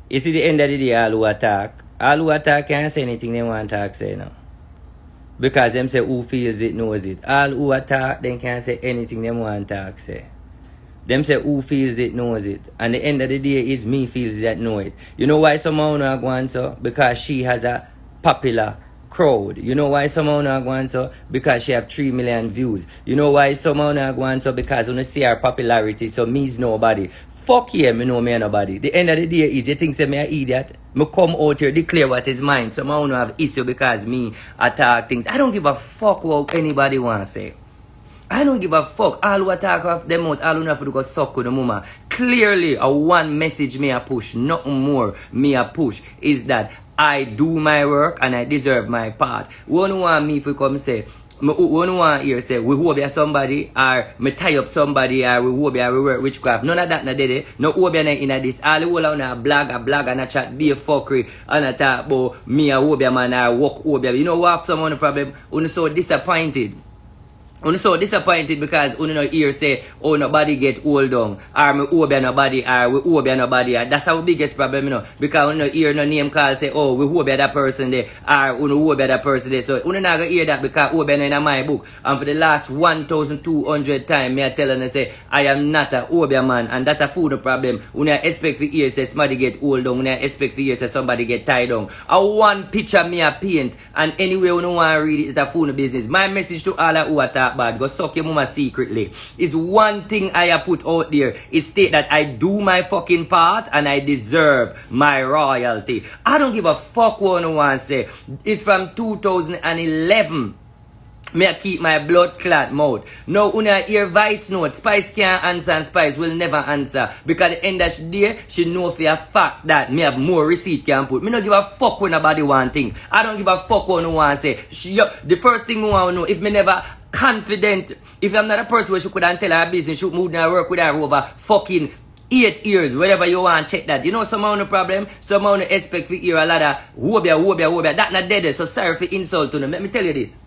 You see the end of the day, all who attack can't say anything they want to talk, say now. Because them say who feels it knows it. All who attack, they can't say anything they want to talk, say. Them say who feels it knows it. And the end of the day is me feels that know it. You know why someone are going so? Because she has a popular crowd. You know why someone are going so? Because she have 3 million views. You know why someone are going so? Because when you see her popularity, so me's nobody. Fuck yeah, me know me nobody. The end of the day is you think say me an idiot. Me come out here declare what is mine. Someone have issue because me attack things. I don't give a fuck what anybody want to say. I don't give a fuck. All who attack off them out, all who have to go suck with the mama. Clearly, a one message me a push, nothing more me a push, is that I do my work and I deserve my part. One want me to come say, one want here say, we hope you somebody, or me tie up somebody, or we hope you work witchcraft. None of that na dede. No hope you in this. All the whole on a blog and a chat, be a fuckery, and a talk about me a hope you man, or walk hope you. You know what someone the problem? When so disappointed. I'm so disappointed because you know here say, oh nobody get hold on, or me owe nobody, or we owe nobody. That's our biggest problem, you know. Because you know here no name call say, oh we owe that person there, or you know owe that person there. So you not gonna hear that because owe in my book. And for the last 1,200 times, me I tell and say I am not a owe man, and that's a food problem. You not expect to hear say somebody get hold on, you not expect to hear say somebody get tied on. I one picture me a paint, and anyway you don't want to read it, it's a food business. My message to all who are bad, go suck your mama secretly. It's one thing I have put out there is state that I do my fucking part and I deserve my royalty. I don't give a fuck what no one say. It's from 2011. Me I keep my blood clot mouth. Now when I hear voice note, Spice can't answer and Spice will never answer. Because at the end of the day, she know for a fact that me have more receipt can put. Me don't give a fuck when nobody want thing. I don't give a fuck what no one say. The first thing me want to know, if me never confident, if I'm not a person where she could tell her business, she would not work with her over fucking 8 years, whatever you want, check that. You know someone no problem, someone no expect to hear a lot of wobia. That not dead, so sorry for insult to them. Let me tell you this.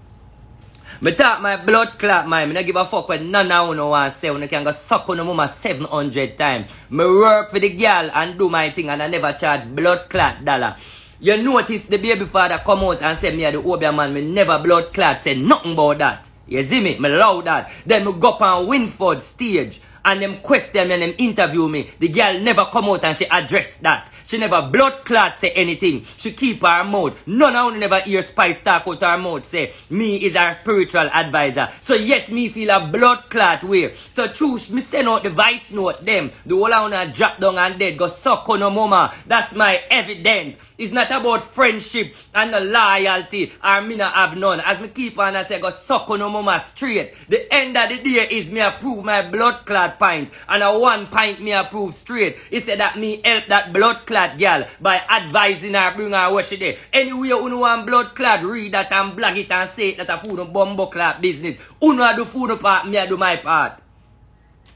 Me talk my blood clot, man. Me not give a fuck when none of you want to say. When you can go suck on the mama 700 times. Me work for the girl and do my thing and I never charge blood clot dollar. You notice the baby father come out and say me are the Obia man. Me never blood clot say nothing about that. You see me? Me love that. Then me go up on Winford stage and them question me and them interview me. The girl never come out and she address that. She never blood clot say anything. She keep her mouth. None of you never hear Spice talk out her mouth say me is her spiritual advisor. So yes, me feel a blood clot way. So choose me send out the voice note them. The whole one drop down and dead go suck on no mama. That's my evidence. It's not about friendship and no loyalty or me not have none. As me keep on and say go suck on no mama straight. The end of the day is me approve my blood clot pint. And a 1 pint me approve straight. He said that me help that blood clot girl by advising her bring her what she did. Anyway, you want blood clot, read that and blog it and say it that a food and bumbo clot business. Uno do food part, me I do my part.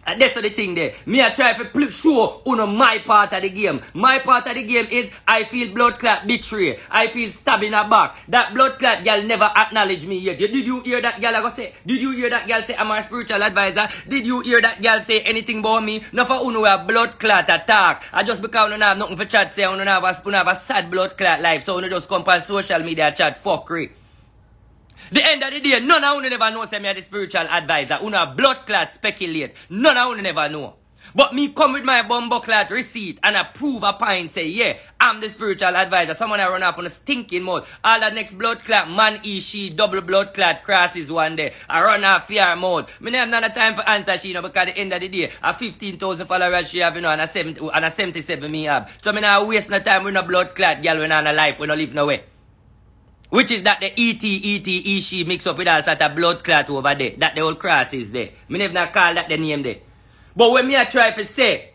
And that's the thing there. Me I try to show my part of the game. My part of the game is I feel blood clot betray. I feel stab in her back. That blood clot girl never acknowledge me yet. Did you hear that girl I go say? Did you hear that girl say I'm a spiritual advisor? Did you hear that girl say anything about me? Not for uno a blood clot attack. I just because uno have nothing for chat say uno have a sad blood clot life. So uno just come on social media chat fuckery. The end of the day, none of you never know say me are the spiritual advisor. You know blood clot speculate. None of you never know. But me come with my bumbo clot receipt and I prove a pint say, yeah, I'm the spiritual advisor. Someone I run off on a stinking mouth. All the next blood clot, man, she, double blood clot crosses one day. I run off fear mouth. Me have none time for answer she, you know, because at the end of the day, a 15,000 followers she have, you know, and a 77 me have. So me not waste no time with no blood clot girl when I'm alive, when I live nowhere. Which is that the she mix up with all sort of blood clot over there. That the old cross is there. Me never not call that the name there. But when me I try to say,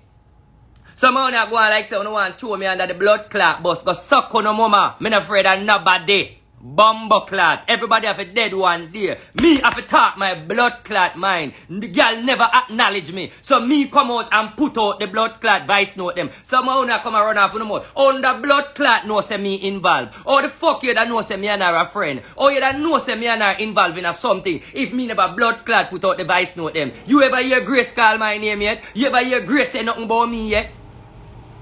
someone I go on like say, you want to throw me under the blood clot bus, go suck on no mama. Me not afraid of nobody. Bumbo clot. Everybody have a dead one there. Me have to talk my blood clot mind. The girl never acknowledge me. So me come out and put out the blood clot voice note them. Someone now come and run off no more. On the blood clot know say me involved. Or the fuck you that know say me and her a friend. Or you that know say me and her involved in a something. If me never blood clot put out the voice note them. You ever hear Grace call my name yet? You ever hear Grace say nothing about me yet?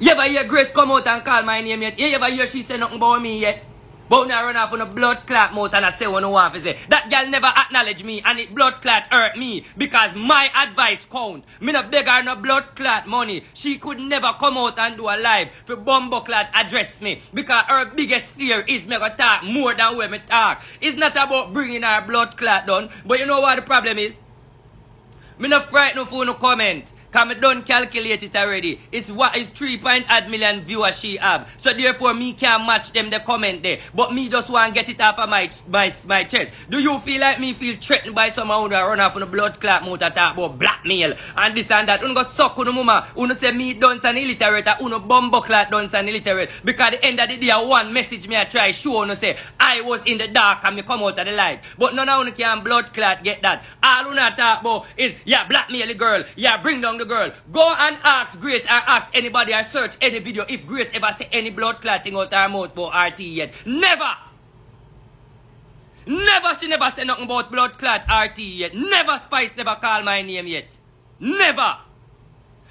You ever hear Grace come out and call my name yet? You ever hear she say nothing about me yet? But when I run off on a blood clot mouth and I say what I want to say. That girl never acknowledge me and it blood clot hurt me because my advice count. Me no beg her no blood clot money. She could never come out and do a live for bumbo clot address me because her biggest fear is me go talk more than where me talk. It's not about bringing her blood clot done. But you know what the problem is? Me no frightened for no comment. Because I done calculate it already. It's what is 3.8 million viewers she have. So therefore me can't match them the comment there. But me just want to get it off of my chest. Do you feel like me feel threatened by someone who run off on a blood clot mouth and talk about blackmail and this and that? Uno go suck on mama. Uno say me dance and illiterate. Uno bumbo clot dance and illiterate. Because at the end of the day one message me I try show uno say I was in the dark and me come out of the light. But none of uno can blood clot get that. All uno talk about is yeah blackmail the girl. Yeah bring down the girl. Go and ask Grace or ask anybody or search any video if Grace ever say any blood clotting out her mouth about RT yet. Never! Never she never say nothing about blood clot RT yet. Never Spice never call my name yet. Never!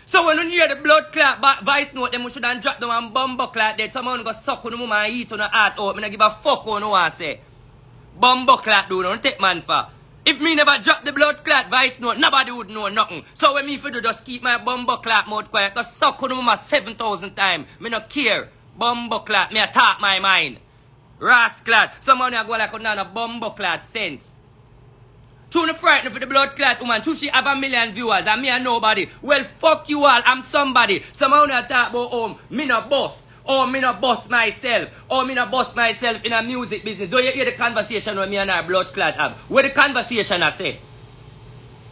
So when you hear the blood clot voice note, them should have dropped them and bumbo clot dead. Someone go suck on the mama and eat on the heart out. Me not give a fuck on no one say. Bumbo clot do don't take man for. If me never drop the blood clot voice note, nobody would know nothing. So when me for do just keep my bumbo clot mouth quiet, cause suck on mama 7,000 times. Me no care. Bumbo clot, me a talk my mind. Rascal. Someone a go like a bumbo clot sense. True no frightened for the blood clot woman. True she have 1 million viewers and me a nobody. Well fuck you all, I'm somebody. Someone a talk about me no boss. Oh, me not bust myself. Oh, me not bust myself in a music business. Do you hear the conversation with me and our blood clot have? What the conversation I say?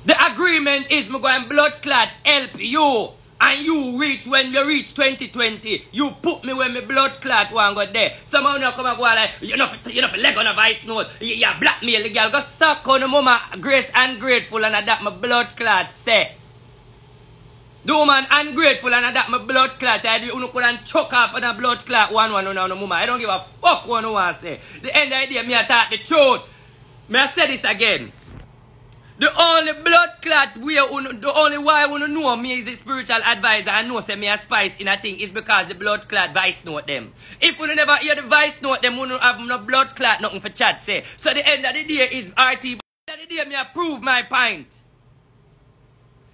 The agreement is me going blood clot help you. And you reach when you reach 2020. You put me when me blood clot one go there. Someone now come and go like, you know leg on a voice note. You blackmail the girl. Go suck on the mama Grace ungrateful and that my blood clot say. The woman ungrateful and that my blood clot. I do you couldn't choke off on a blood clot one on mama. I don't give a fuck what no one say. The end of the day, me I talk the truth. Me I say this again. The only blood clot the only why I wanna know me is the spiritual advisor and know say me a Spice in a thing is because the blood clot voice note them. If you never hear the voice note them, you don't have no blood clot nothing for chat say. So the end of the day is RT. The end of the day me I prove my point.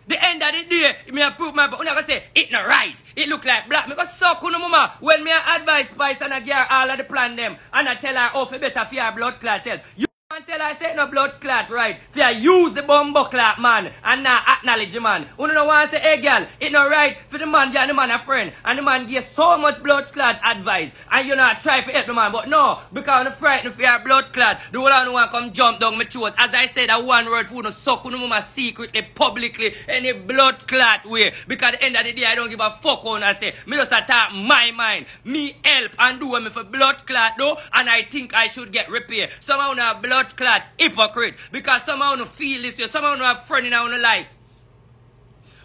The end of the day, me approve my point. I'm going to say, it not right. It look like black. Me go suck on mama. When me advise Spice and I give her all of the plan them. And I tell her, oh, for better for your blood clot help. You can't tell her I say no blood clot, right? For use the bumbo clot, man. And not acknowledge the man. You don't want to say, hey, girl, it not right for the man and the man a friend. And the man give so much blood clot advice. And you not try to help the man. But no, because I'm frightened for your blood clot. The whole one want come jump down my throat. As I said, that one word for no suck on mama secretly, publicly, any blood clot way. Because at the end of the day, I don't give a fuck on I say. Me just attack my mind. Me help and do me for blood clot though. And I think I should get repair. Somehow now blood clot hypocrite. Because somehow no feel this way. Somehow no have friend in our life.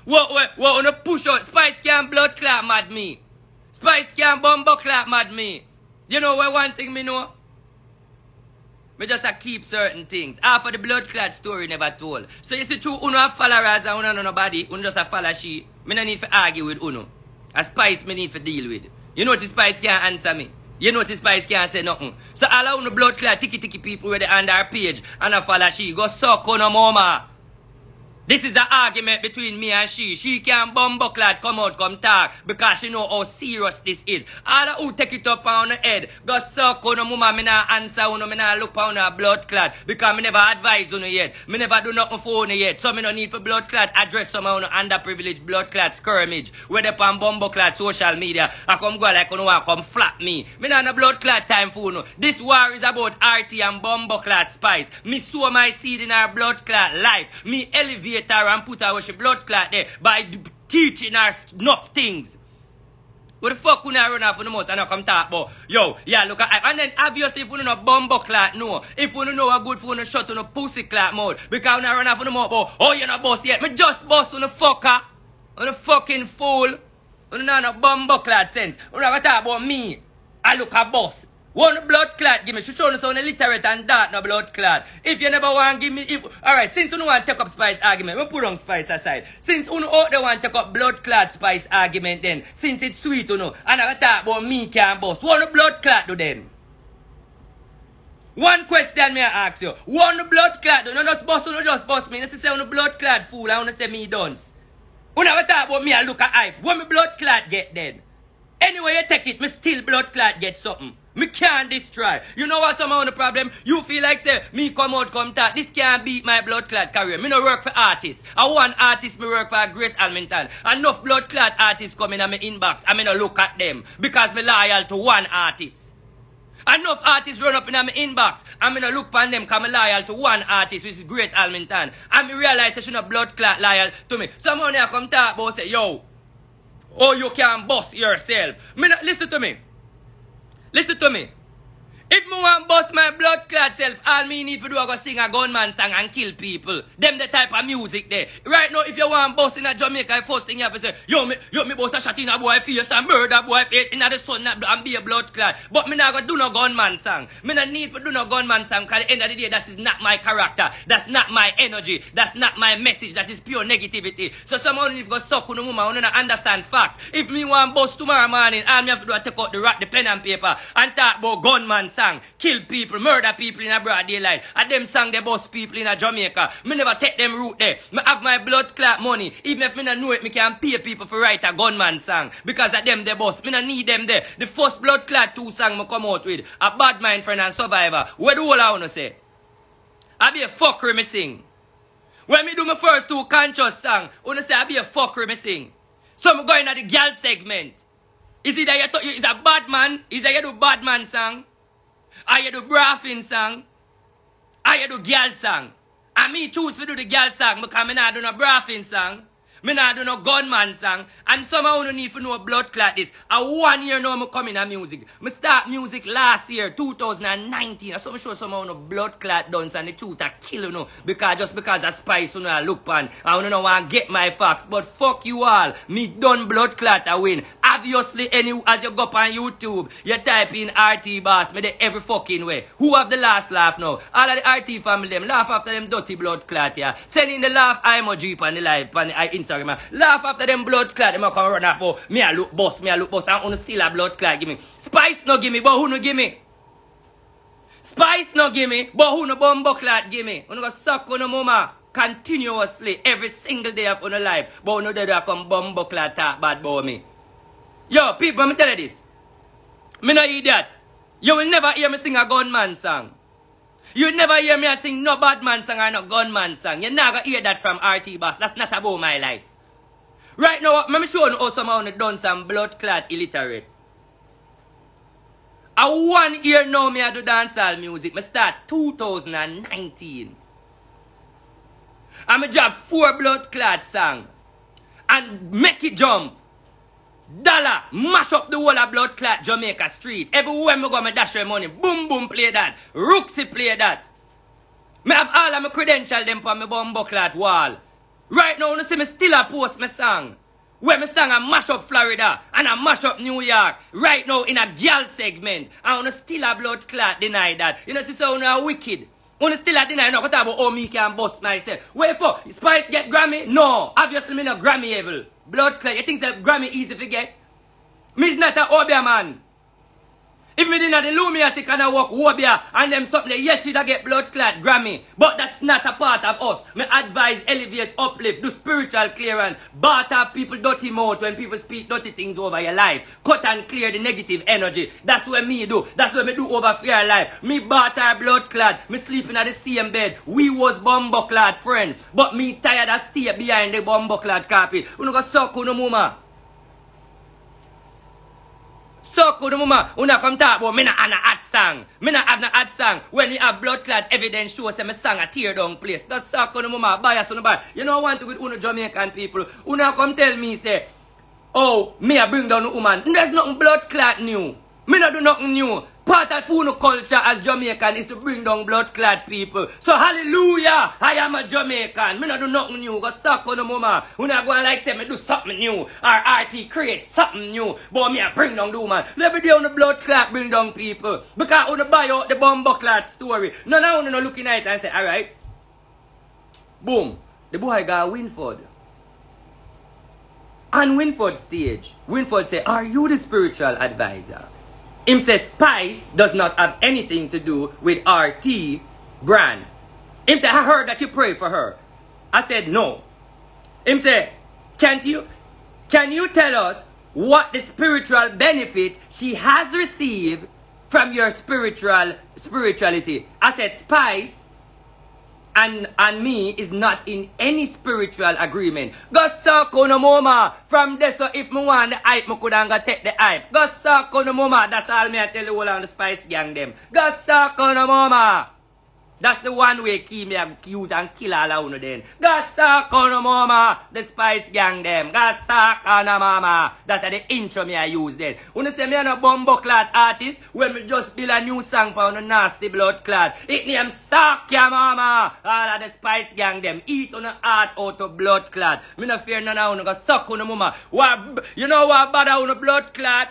What on a push out? Spice can blood clot mad me. Spice can bumbo clot mad me. You know what one thing me know? Me just keep certain things. Half of the blood clot story never told. So you see true uno have followers and uno know nobody. Uno just a follow she. Me no need to argue with uno. A Spice me need to deal with. You know what Spice can't answer me. You know what Spice can't say nothing. So all of uno blood clot ticky people with the under her page and a follow she. Go suck on a mama. This is an argument between me and she. She can bumbo clot come out, come talk because she know how serious this is. All who take it up on the head, go suck on the mama, me not answer on me not look on her blood clot because me never advise on yet. Me never do nothing for on yet. So me no need for blood clot address some on underprivileged blood clot skirmish. Where they on bumbo clot social media, I come go like on one come flap me. Me not no blood clot time for no. This war is about RT and bumbo clot Spice. Me sow my seed in her blood clot life. Me elevate her and put her with she blood clot there by teaching her enough things. What the fuck when I run off on the mouth and I come talk about, yo, yeah, look at and then obviously if you know bumbo clot, no. If you know a good phone, shut on a pussy clot mouth. Because when I run off on the mouth about, oh, you're not boss yet. Me just boss on the fucker. On the fucking fool. On the bumbo clot sense. When I talk about me, I look a boss. One blood clot, give me. She show us on illiterate and that no blood clot. If you never want give me, alright, since you don't want to take up Spice argument, we put on Spice aside. Since you don't want to take up blood clot Spice argument then, since it's sweet, you know, and I talk about me can boss. One blood clot do then. One question me I ask you. One blood clot do. No just boss me. You say on blood clot fool, I want to say me dons. You never talk about me, I look at hype. When me blood clot get then? Anyway you take it, me still blood clot get something. Me can't destroy. You know what some of the problem? You feel like say, me come out, come talk. This can't beat my blood clot career. Me no work for artists. I want artists, me work for Grace Almenton. Enough blood clot artists come in my inbox. I me no look at them. Because me loyal to one artist. Enough artists run up in my inbox. I me no look on them because me loyal to one artist, which is Grace Almenton. And me realize that she no blood clot loyal to me. Someone here come talk about say, yo, oh you can bust yourself. Me no, listen to me. Listen to me. If me want bust my blood clot self, all me need to do is go sing a gunman song and kill people. Them the type of music there. Right now, if you want bust in a Jamaica, the first thing you have to say, yo me bust a shot in a boy face and murder boy face in the sun and be a blood clot. But me not go do no gunman song. Me not need to do no gunman song because at the end of the day, that is not my character. That's not my energy. That's not my message. That is pure negativity. So someone need to go suck on the woman who don't understand facts. If me want bust tomorrow morning, all me have to do is take out the pen and paper and talk about gunman song, kill people, murder people in a broad daylight. And them song they bust people in a Jamaica. Me never take them route there. Me have my blood clot money. Even if me not know it, me can pay people for write a gunman song. Because of them they bust. Me not need them there. The first blood clot 2 song me come out with, A Bad Mind Friend and Survivor. What do all I wanna say? I be a fuckery me sing. When me do my first 2 conscious song, wanna say I be a fuckery me sing. So me going at the girl segment. Is it that you is a bad man? Is that you do bad man song? Or you do braffin song? Or you do girl song? And me choose to do the girl song because me not do no braffin song. Me not do no gunman song. And somehow you need to know blood clot this. And 1 year now me come in a music. Me start music last year, 2019. So me show somehow no blood clot dance and the truth a kill you know. Because of Spice you know I look pan. I don't want to get my facts. But fuck you all. Me done blood clot a win. Obviously as you go up on YouTube, you type in RT Boss. Me de every fucking way. Who have the last laugh now? All of the RT family them laugh after them dirty blood clot yeah. Send in the laugh emoji on the live on the Instagram. Laugh after them blood clot, them come run up for me. I look boss, and who still a blood clot give me. Spice no give me, but who no give me? Spice no give me, but who no bumbo clot give me? Who no go suck on the mama continuously every single day of your life, but who no there come bumbo clot talk bad about me. Yo, people, let me tell you this. Me no idiot. You will never hear me sing a gunman song. You never hear me sing no bad man song or no gunman song. You're not going to hear that from RT Boss. That's not about my life. Right now, let me show you how someone done some blood clot illiterate. A 1 year now me I do dancehall music. I start 2019. And I drop 4 blood clot song. And make it jump. Dollar, mash up the whole of blood clot Jamaica street. Everywhere me go, me dash your money. Boom, boom, play that. Rooksy play that. Me have all of my credentials them for my bumbo clot wall. Right now, you see me still a post my song. Where me song I mash up Florida and I mash up New York. Right now in a girl segment. And you still a blood clot deny that. You know, see so you are wicked. You still a deny no, talk about oh me can bust myself. Wait for Spice get Grammy? No. Obviously me no Grammy evil. Blood clot. You think that Grammy easy to get? Me is not a Obia man. If me didn't the Lumiatic and I walk Obia and them something, yes, she'd get blood clot Grammy. But that's not a part of us. Me advise, elevate, uplift, do spiritual clearance. But have people dirty mouth when people speak dirty things over your life. Cut and clear the negative energy. That's what me do. That's what me do over fear life. Me butter blood clot. Me sleeping at the same bed. We was bumbo clot friend. But me tired of stay behind the bumbo clot carpet. You know go suck on the mama. So good mama, una come talk about me not have no ad song. Me not have no ad song. When we have blood clot evidence show say me song a tear down place. That's so good mama, bias on the bar. You know I want to with una Jamaican people. Una come tell me say, oh, me a bring down the woman. There's nothing blood clot new. Me not do nothing new. Part of Funo culture as Jamaican is to bring down blood clad people. So hallelujah, I am a Jamaican. Me not do nothing new. Go suck on the mama. When I go and like say me do something new. Or RT create something new. But me I bring down the woman. Every day on the blood clot bring down people. Because when I buy out the bumbo clot story. None of you no looking at it and say, alright. Boom. The boy got Winford. On Winford stage, Winford say, are you the spiritual advisor? Him say Spice does not have anything to do with RT brand. Him say, I heard that you pray for her. I said, no. Him say, can you tell us what the spiritual benefit she has received from your spirituality? I said, Spice and me is not in any spiritual agreement. Go suck on the mama. From this, so if me want the hype, me coulda go take the hype. Go suck on the mama. That's all me I tell you all on the Spice gang them. Go suck on the mama. That's the one way key me use and kill all of you then. Go suck on the mama. The Spice gang them. Go suck on the mama. That's the intro me I use then. When you say me a bumbo clad artist, when me just build a new song for the nasty blood clad. It name suck ya mama. All of the Spice gang them. Eat on the heart out of blood clad. Me no fear none of you go suck on the mama. What, you know what bad on the blood clad?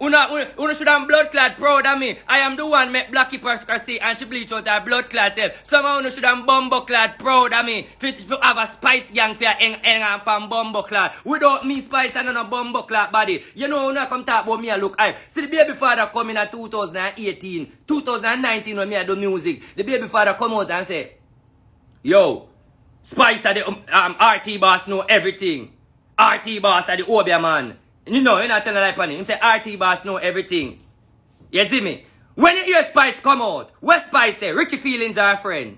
Una should have blood clot proud of me. I am the one make Blackie Perscracy and she bleach out her blood clot self. Some of you should have bumbo clot proud of me. If you have a Spice gang for your hang and bumbo clot. Without me Spice and no bumbo clot body. You know when I come talk about me I look hype. See the baby father come in at 2018, 2019 when me I do music. The baby father come out and say, yo, Spice are the RT boss know everything. RT boss are the Obia man. You know, you're not telling a lie on him. He say RT boss know everything. You see me? When you hear Spice come out, what Spice say? Richie feelings are a friend.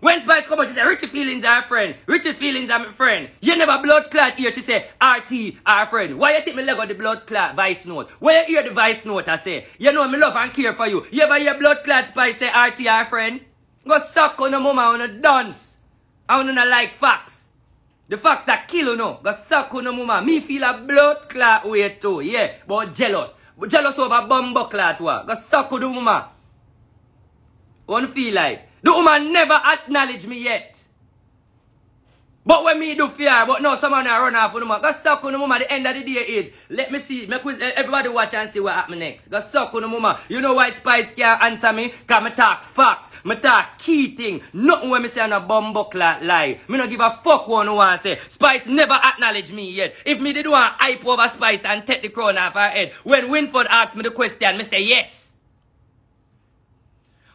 When Spice come out, she say Richie feelings are a friend. Richie feelings are my friend. You never blood clot here, she say RT are a friend. Why you think me leg out the blood clot voice note? When you hear the voice note, I say, you know me love and care for you. You ever hear blood clot Spice say RT are a friend? Go suck on the mama on a dance. I don't like facts. The facts that kill you know. Go suck on the mama. Me feel a blood clot way too. Yeah. But jealous. But jealous over bumbo clot what. Go suck on the mama. What feel like? The woman never acknowledge me yet. But when me do fear, but no, someone run off on the mama. Go suck on the mama. The end of the day is, let me see, everybody watch and see what happen next. Go suck on the mama. You know why Spice can't answer me? Because me talk facts. Me talk key thing. Nothing when me say on a bumbo clot lie. Me not give a fuck one who want to say. Spice never acknowledge me yet. If me did want hype over Spice and take the crown off her head, when Winford asked me the question, me say yes.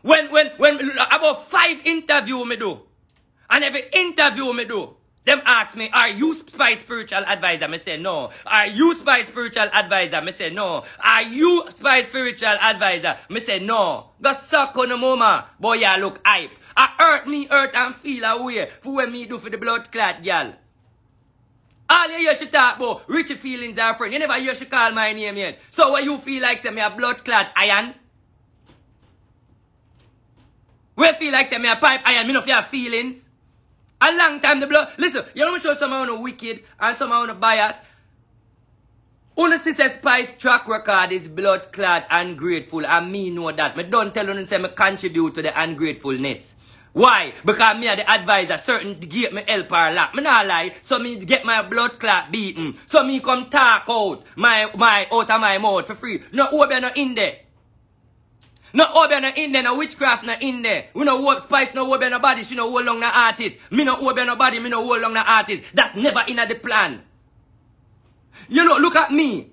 When about 5 interviews me do, and every interview me do, them ask me, are you Spice spiritual advisor? Me say no. Are you Spice spiritual advisor? Me say no. Are you Spice spiritual advisor? Me say no. Go suck on the mama. Boy, ya look hype. I hurt and feel away for what me do for the blood clot girl. All you hear she talk about, Richie feelings are friend. You never hear she call my name yet. So what you feel like say me a blood clot iron? We feel like say me a pipe iron, me no feel feelings. A long time the blood. Listen, you want to show someone who wicked and someone who bias. Only sister Spice track record is blood clad ungrateful, and me know that. Me don't tell you say me contribute to the ungratefulness. Why? Because me are the advisor, certain get me help her a lot. Me not lie, so me get my blood clot beaten. So me come talk out my out of my mouth for free. No Obia no in there. No Obia no in there, no witchcraft no in there. We no work Spice, no Obia no body, she no hold long the artist. Me no Obia no body, me no hold long the artist. That's never in the plan. You know, look at me.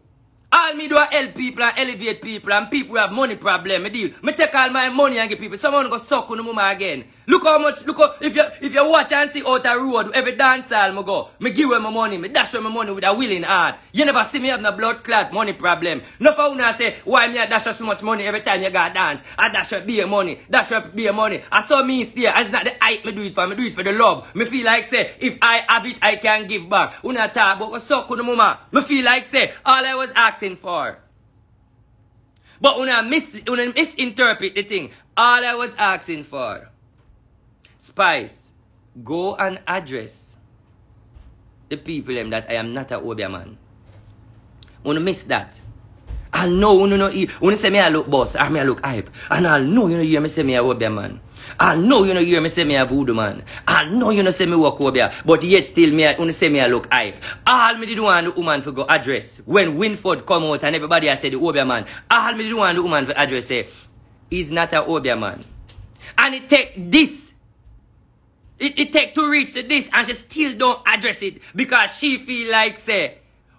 All me do is help people and elevate people, and people who have money problem. Me deal. Me take all my money and give people. Someone go suck on the mama again. Look how much, if you watch and see out the road, every dance hall me go, me give them my money, me dash them my money with a willing heart. You never see me have no blood clot money problem. No for una say, why me I dash her so much money every time you got dance? I dash her beer money, dash her beer money. I saw me stay, and it's not the hype me do it for the love. Me feel like say, if I have it, I can give back. Una talk about go suck on the mama. Me feel like say, all I was asking for. But una misinterpret the thing. All I was asking for. Spice, go and address the people that I am not a Obia man. Una miss that. I know you know when you say me I look boss or me I look hype. And I know you know hear me say me a Obia man. I know you know hear me say me a voodoo man. I know you know say me walk Obia. But yet still me when you say me I look hype. All me did want the woman for go address. When Winford come out and everybody I said the Obia man. All me did want the woman for address say he's not a Obia man. And it take this. It take to reach to this and she still don't address it because she feel like say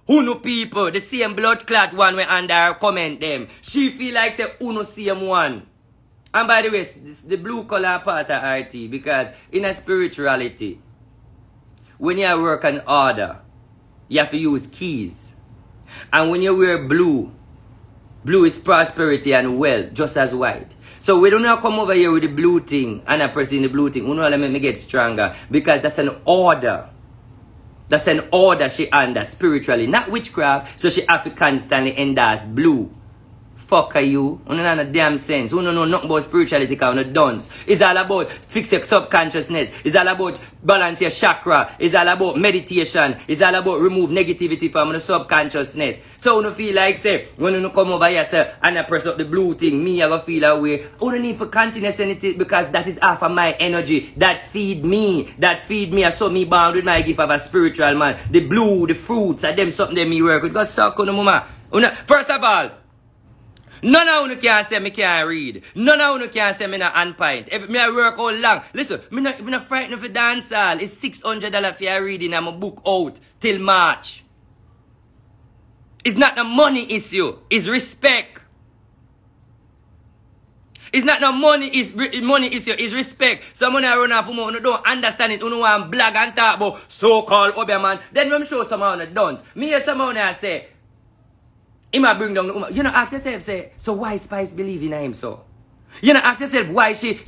Uno people, the same blood clot one way under her comment them. She feel like say Uno same one. And by the way, this the blue color part of RT because in a spirituality, when you work an order, you have to use keys. And when you wear blue, blue is prosperity and wealth, just as white. So we don't come over here with the blue thing and I press in the blue thing. You know, let me get stronger because that's an order. That's an order she under spiritually, not witchcraft. So she have to constantly endorse blue. Fuck are you? You don't know damn sense. You don't know nothing about spirituality because you don't dance. It's all about fix your subconsciousness. It's all about balance your chakra. It's all about meditation. It's all about remove negativity from the subconsciousness. So you don't feel like say, when you come over here say, and I press up the blue thing, me I go feel away. You don't need for continue anything because that is half of my energy. That feed me. That feed me. I saw me bound with my gift of a spiritual man. The blue, the fruits, and them something that me work with. Go suck on the mama. First of all, none of you can say me can't read. None of you can say me not on point. If me I work all long. Listen, me not frightened for dance hall. It's $600 for your reading and my book out till March. It's not a money issue. It's respect. It's not no money issue. It's respect. Someone I run off who don't understand it. Who want blog and talk about so-called Obia man. Then when I show someone that don't. Me hear someone I say, he might bring down the woman. You know, ask yourself, say, so why Spice believe in him so? You know, ask yourself why she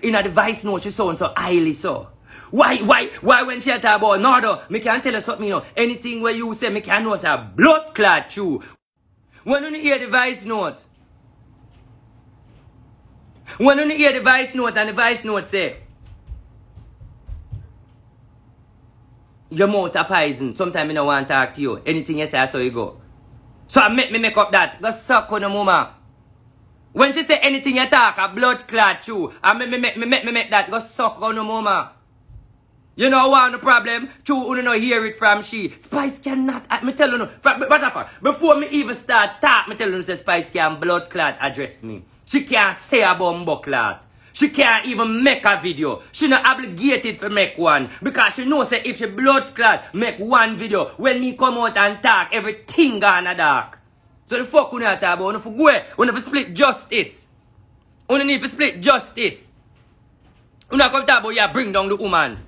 in a device note, she so highly so. Why when she talk about, no, me can tell you something, you know, anything where you say, me can know, say, blood clot true. When you hear the voice note, and the voice note say, your mouth a poison, sometimes I don't want to talk to you. Anything you say, I saw you go. So I make up that. Go suck on the mama. When she say anything you talk, a blood clot true. And me make that. Go suck on the mama. You know what the problem? True, you don't hear it from she. Spice cannot, me tell you no. Before me even start talk, me tell you say Spice can blood clot address me. She can't say a bumbo clot. She can't even make a video. She not obligated to make one. Because she knows that if she blood clot make one video, when me come out and talk, everything gone a dark. So the fuck you not talk about? You have to go away. You have to split justice. You need to split justice. You not come talk about you bring down the woman.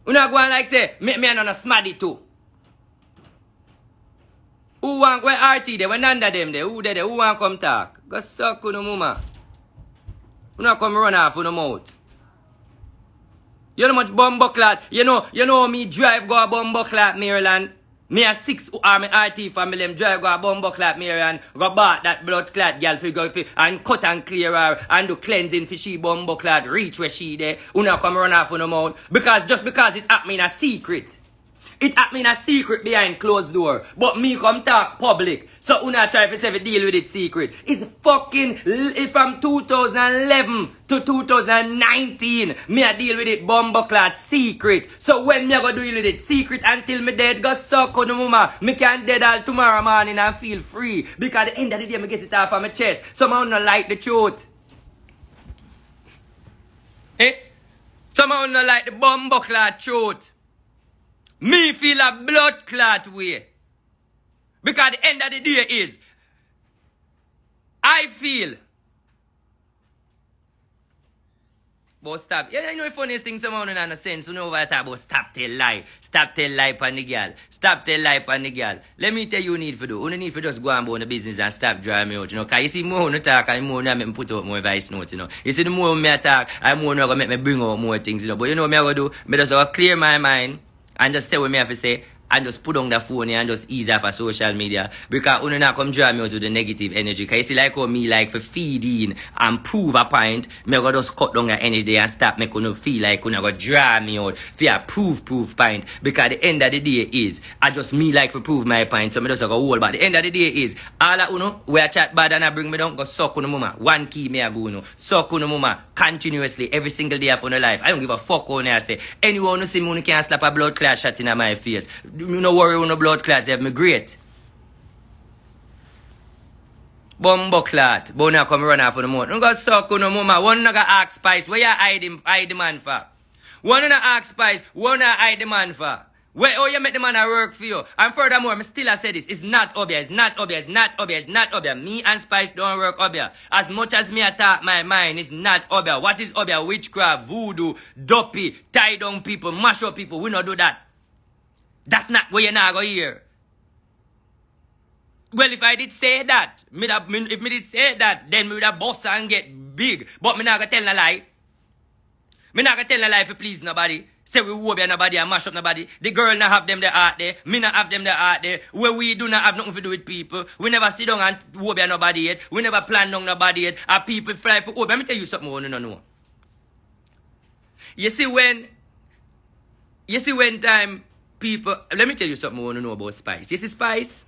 You not go and like say, make me and smaddy too. Who want go RT there? When under them there? Who there? Who want come talk? Go suck on the mama. You not come run off on the mouth. You know much bumbo clot. You know me drive go a bumbo clot Maryland. Me a 6 army RT family them drive go a bumbo clot Maryland. Go back that blood clot girl fi go fi and cut and clear her and do cleansing for she bumbo clot reach where she there. You not come run off on the mouth. Because just because it happen in a secret. It happen in a secret behind closed door. But me come talk public. So you not try to say deal with it secret. It's fucking from 2011 to 2019. Me a deal with it bumbleclad secret. So when me a go deal with it secret until me dead go suck on the mama. Me can dead all tomorrow morning and feel free. Because at the end of the day me get it off of my chest. Somehow not like the truth. Eh? Somehow not like the bumbleclad truth. Me feel a blood clot way. Because the end of the day is, I feel. But stop. You know the funniest thing someone don't have no sense. You know what I talk about stop tell lie. Stop tell lie on the girl. Stop tell lie on the girl. Let me tell you what you need to do. You need to just go and about the business and stop drawing me out. You know, because you see more you talk and more you make me put out more voice notes, you know. You see the more me talk, and more you going to make me bring out more things, you know. But you know what I go do? I just clear my mind. And just say what me have to say. and just put on the phone here and just ease off of social media. Because you not come draw me out with the negative energy. Because you see like how me like for feeding and prove a point, me go just cut down the energy and stop make you feel like you go draw me out for a proof point. Because the end of the day is, I just me like for prove my point. So me just go hold. But the end of the day is, all of you we a chat bad and I bring me down, go suck on the mama. One key me a go no. Suck on the mama continuously every single day of your life. I don't give a fuck on I say. Anyone who see me can slap a blood clot shot in my face. You no worry on no blood clots, have me great. Bumbo clot. But now come run off on the mouth. You go suck on the mama. One no go ask Spice. Where you hide the man for? One no ask Spice. One no hide the man for? Where oh you make the man a work for you? And furthermore, I still say this. It's not obvious. Not obvious. Not obvious. Not obvious. Me and Spice don't work obvious. As much as me attack my mind, it's not obvious. What is obvious? Witchcraft, voodoo, dopey, tie down people, mash up people. We not do that. That's not what you're not going to hear. Well, if I did say that, if me did say that, then me would have bust and get big. But me not going to tell a lie. Me not going to tell a lie for please nobody. Say we wobble nobody and mash up nobody. The girl not have them the art there. Me not have them the art there. Where we do not have nothing to do with people. We never sit down and wobble nobody yet. We never plan down nobody yet. And people fly for wobble. Let me tell you something I want to know. You see when time people, let me tell you something I want to know about Spice. You see Spice?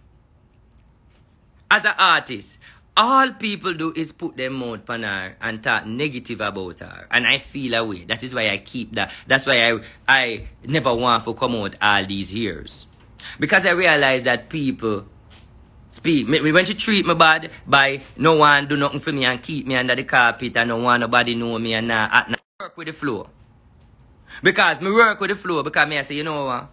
As an artist, all people do is put their mouth on her and talk negative about her. And I feel away. That is why I keep that. That's why I never want to come out all these years. Because I realize that people speak. When she treat me bad by no one do nothing for me and keep me under the carpet and no one nobody know me and I work with the flow. Because me work with the flow because me I say, you know what?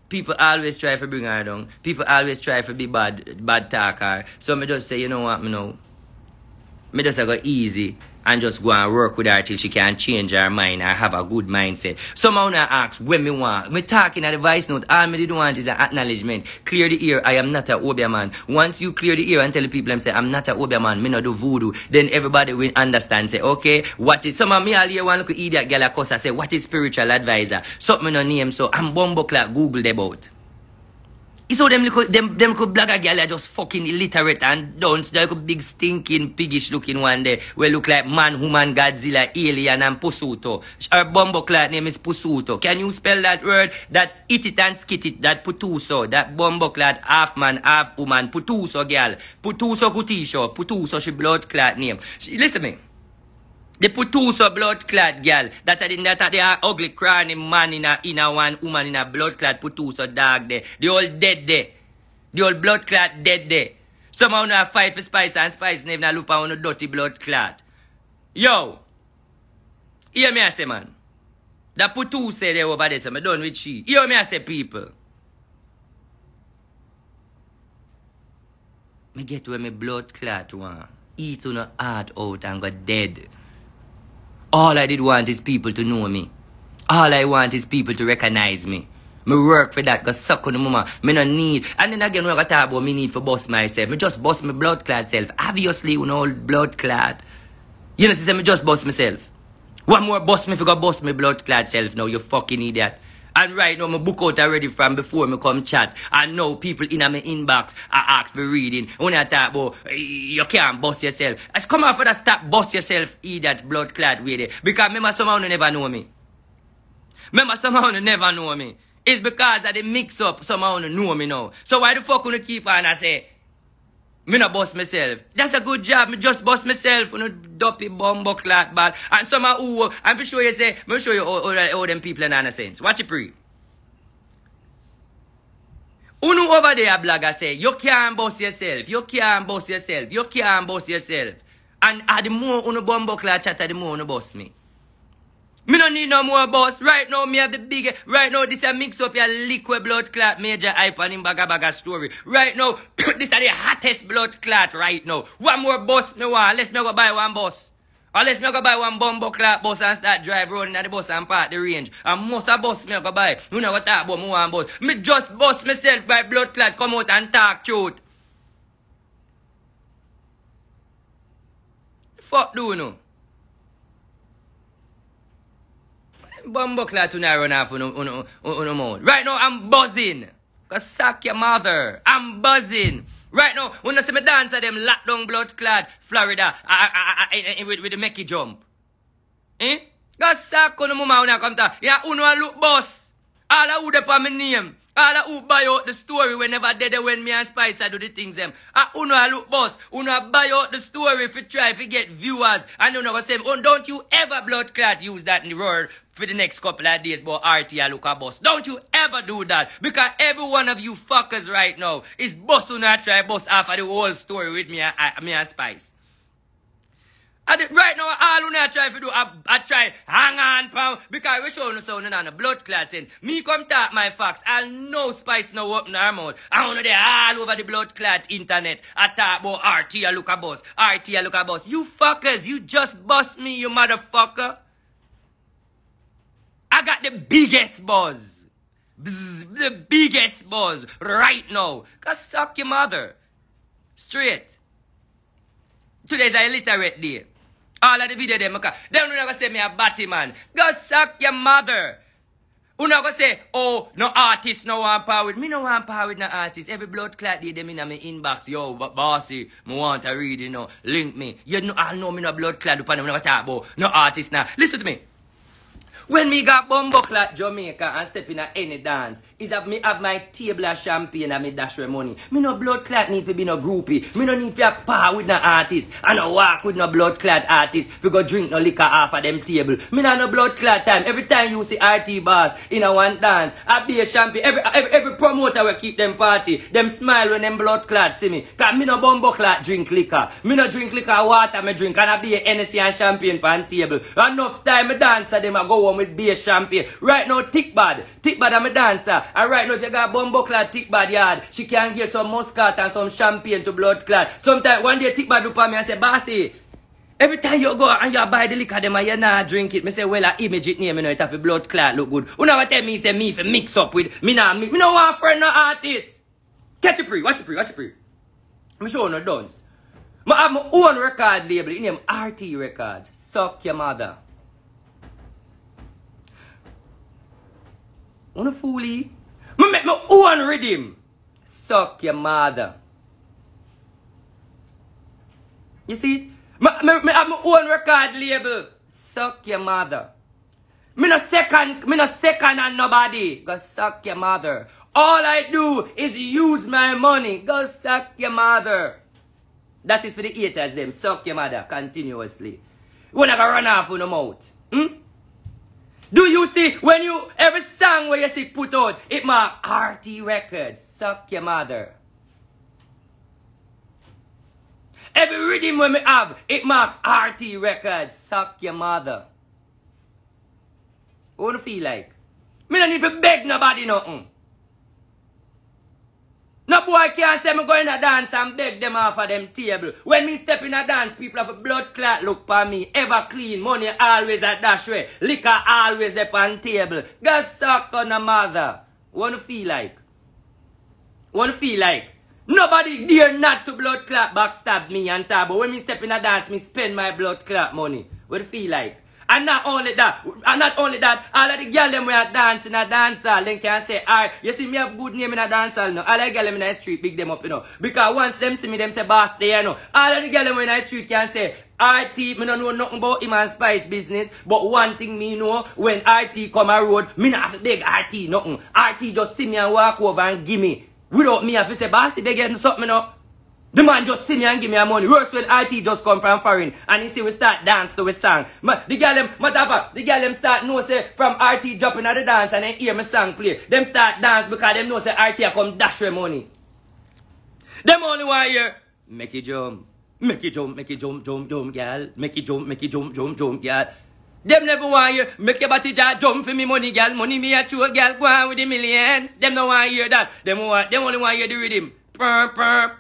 People always try to bring her down. People always try to be bad talker. So me just say, you know what, me just go easy and just go and work with her till she can change her mind and have a good mindset. Someone ask when me want. Me talking at the voice note, all me did want is an acknowledgement. Clear the ear, I am not a Obia man. Once you clear the ear and tell the people, say, I'm not a Obia man, me not do voodoo, then everybody will understand, say, okay, what is, some of me all here one look idiot girl a say, what is spiritual advisor? Something no name, so I'm bumbo clock, Google about. So them could black a girl are just fucking illiterate and don't like a big stinking piggish looking one day. We look like man, woman, Godzilla, alien and Pusuto. Her bumbo clat name is Pusuto. Can you spell that word? That eat it and skit it, that Putuso. That bumbo clat half man, half woman, Putuso girl. Putuso Kutisho. Putuso she blood clat name. Listen to me. The Putuso blood clad girl. That the ugly cranny man in a one woman in a blood clad Putuso dog there. The old dead there. The old blood clad dead there. Somehow now fight for Spice and Spice name now look on a dirty blood clad. Yo. Hear me I say man. The Putuso there over there so I'm done with she. Hear me I say people. Me get where me blood clad one. Eat on a heart out and go dead. All I did want is people to know me. All I want is people to recognize me. Me work for that, go suck on the mama. Me no need. And then again, when I talk about me need for bust myself, me just bust my blood clad self. Obviously, you know, blood clad. You know, see, me just bust myself. One more bust me if you go bust my blood clad self now, you fucking idiot. And right now, my book out already from before me come chat. And now people in my inbox are asked for reading. When I talk about, you can't bust yourself. I come out for that stop bust yourself, idiot, blood clad with it. Because remember somehow you never know me. Remember somehow you never know me. It's because of the mix up somehow you know me now. So why the fuck you keep on and say, me not bust myself. That's a good job. Me just bust myself. You know, dopey bumbo clat bad. And somehow who, I'm sure you say, I'm show you all them people in innocence. Watch it pre. Unu over there blogger say, you can't bust yourself. You can't bust yourself. You can't bust yourself. And the more unu bumbo clat chatter, the more unu bust me. Me no need no more boss. Right now, me have the big. Right now, this a mix up your liquid blood clot major hype and in baga story. Right now, this is the hottest blood clot right now. One more boss me want. Let's me go buy one boss. Or let's me go buy one bumbo clot bus and start drive running at the bus and park the range. And most of boss me go buy. You know what talk about me one boss. Me just boss myself by blood clot come out and talk truth. Fuck do you know? Bumbo clat to run off on the mouth. Right now I'm buzzing. Go suck your mother. I'm buzzing. Right now, when I see me dance at them lockdown blood clad Florida with the Mickey jump. Eh? Go suck on the mama when I come to. Yeah, uno a look boss. All a who dey pa my name. All a who buy out the story whenever they when me and Spice do the things them. Uno a look boss. Uno a buy out the story if you try to get viewers. And you know go say, oh, don't you ever blood clot use that in the word for the next couple of days about RT a look a boss. Don't you ever do that. Because every one of you fuckers right now is boss who not try boss half of the whole story with me and Spice. Right now, all who not try to do, I try hang on, pal, because we show no sound on the blood clotting. Me come talk my facts. I'll know Spice now open her mouth. I wanna there all over the blood clot internet. I talk about RT a look a boss. RT a look a boss. You fuckers, you just bust me, you motherfucker. I got the biggest buzz. Bzz, the biggest buzz right now. Cause suck your mother. Straight. Today's a illiterate day. All of the video them, then you're gonna say me a batty man. Go suck your mother. You're not gonna say, oh, no artist no want power with. Me no want power with no artist. Every blood clot day them in my inbox. Yo, bossy, me want to read, you know. Link me. You know, I know me no blood clot upon them, never talk about no artist now. Listen to me. When me got bumbo clot Jamaica and step in a any dance, is that me have my table of champagne and me dash with money. Me no blood clot need to be no groupie. Me no need to have power with no artist. And no walk with no blood clot artist. If you go drink no liquor off of them table. Me no blood clot time. Every time you see RT bars in a one dance, I be a champagne. Every promoter will keep them party. Them smile when them blood clot see me. Cause me no bumbo clot drink liquor. Me no drink liquor water me drink. And I be a Hennessy and champagne pan table. Enough time me dance at them I go home with beer champagne. Right now, Tick Bad I'm a dancer. And right now, if you got bumbo clad Tick Bad yard, she can get some muscat and some champagne to blood clad. Sometimes one day Tick Bad look at me and say, Bossy, every time you go and you buy the liquor them and you not drink it, me say, well, I image it name, you know, it have a blood clot look good. You never tell me, say me if mix up with me nah mix. Me no want friend no artist. Catch it pre, watch it pre. Me show no dance. I have my own record label, it name RT Records. Suck your mother. Wanna foolie? Me make my own rhythm. Suck your mother. You see? Me have my own record label. Suck your mother. Me no second on nobody. Go suck your mother. All I do is use my money. Go suck your mother. That is for the haters them. Suck your mother continuously. You wanna go run off with no mouth. Do you see when you every song where you see put out, it mark RT Records, suck your mother. Every rhythm when we have, it mark RT Records, suck your mother. What do you feel like? Me don't need to beg nobody nothing. No boy can't say me go in a dance and beg them off of them table. When me step in a dance, people have a blood clot look for me. Ever clean, money always at dash way. Liquor always there on table. Go suck on a mother. What do you feel like? What do you feel like? Nobody dare not to blood clot backstab me and tab. But when me step in a dance, me spend my blood clot money. What do you feel like? And not only that, all of the girls them we are dancing a dance hall, then can say, alright, you see me have good name in a dance hall, no? All of the girls in the street big them up, you know. Because once them see me, them say, boss, there, you know. All of the girls in the street can say, RT, me don't know nothing about him and Spice business, but one thing me know, when RT come a road, me not have to beg RT nothing. RT just see me and walk over and give me. Without me have to say, boss, they getting something, you know. The man just see me and give me a money. Worse when RT just come from foreign and he see we start dance to a song. The girl them start know say from RT dropping at the dance and then hear my song play. Them start dance because them know say RT a come dash with money. Them only want hear make it jump, make it jump, girl. Make it jump, girl. Them never want hear make your body jump for me money, girl. Money me a true girl go on with the millions. Them no want hear that. Them only want hear the rhythm. Perp.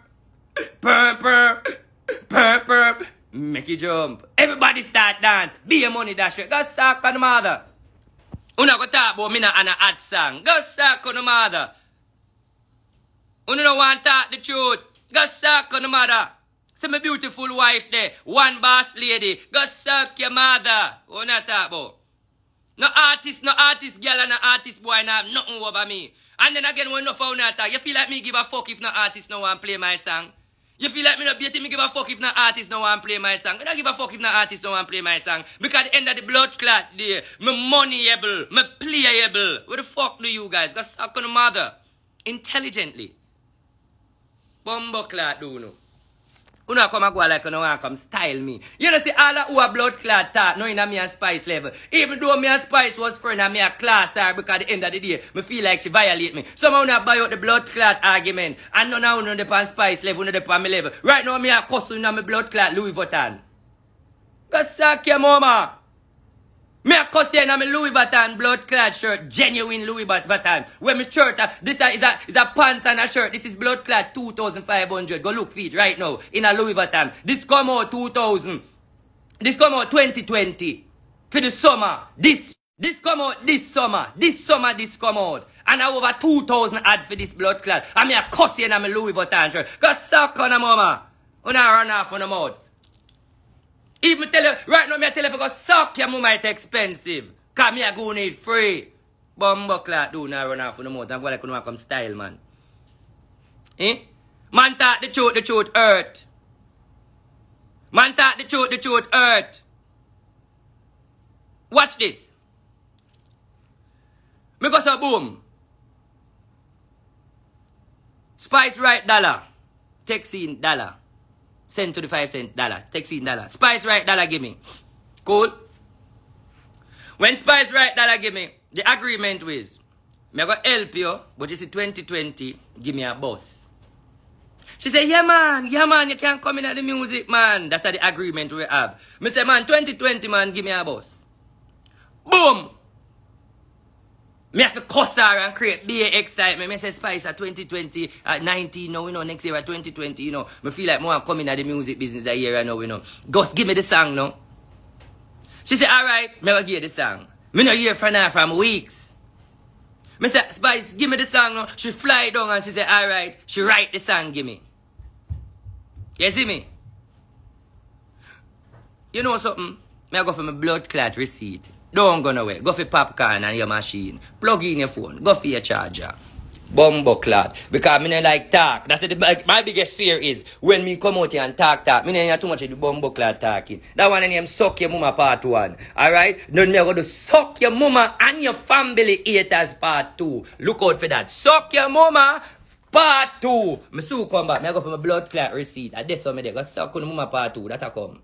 Make it jump. Everybody start dance. Be a money dash. Go suck on the mother. Una go talk about me and a hot song. Go suck on the mother. Una no want to talk the truth. Go suck on the mother. See my beautiful wife there. One boss lady. Go suck your mother. Una talk about. No artist girl and no artist boy now have nothing over me. And then again, when no found attack, you feel like me give a fuck if no artist no one play my song? You feel like me not beating me give a fuck if no artist no one play my song? I don't give a fuck if no artist no one play my song. Because at the end of the blood clot day, me moneyable, me playable. What the fuck do you guys? Got suck on the mother. Intelligently. Bumbo clot do no. You know come and go like you know and come style me. You know see all that who a blood clot talk, knowing that me and Spice level. Even though me and Spice was friend and me a class her because at the end of the day, me feel like she violate me. Somehow not buy out the blood clot argument. And none of you know the pan Spice level, no the pan me level. Right now me a cuss you know me blood clot Louis Vuitton. Go suck your mama. Me a cuss you in my Louis Vuitton blood clad shirt, genuine Louis Vuitton. When my shirt, this is a pants and a shirt. This is blood clad 2,500. Go look for it right now in a Louis Vuitton. This come out 2000. This come out 2020 for the summer. This come out this summer. This summer this come out. And I over 2,000 ad for this blood clad. And me a cuss you in my Louis Vuitton shirt. Go suck on a mama. When I run off on the mouth. Even tell you, right now, me tell you, if you go suck your mama, it's expensive. Because me a go need free. Bumbo clock do now run off on the mouth. I'm going to come style, man. Eh? Man talk the truth hurt. Man talk the truth hurt. Watch this. Me go so boom. Spice right dollar. Texine dollar. Send to the 5 cent dollar. Texine dollar. Spice right dollar give me. Cool? When Spice right dollar give me, the agreement was, me go help you, but you see 2020, give me a bus. She said, yeah man, you can't come in at the music, man. That's the agreement we have. Me say, man, 2020, man, give me a bus. Boom! Me have to cuss her and create big excitement. Me say Spice at 2020, at 19, now, you know, next year at 2020, you know. Me feel like more coming at the music business that year, now, you know. Gus, give me the song, no? She said, alright, me will give you the song. Me no hear from her from weeks. Me say, Spice, give me the song, no? She fly down and she said, alright, she write the song, give me. You see me? You know something? Me I go for my blood clot receipt. Don't go nowhere. Go for popcorn and your machine. Plug in your phone. Go for your charger. Bumbo clot. Because me don't like talk. That's my biggest fear is when me come out here and talk. Me don't hear too much of the bumbo clot talking. That one name suck your mama part 1. Alright? Then me go to suck your mama and your family haters part 2. Look out for that. Suck your mama part 2. Me soon come back. Me go for my blood clot receipt. And this one me there. Go suck your mama part 2. That a come.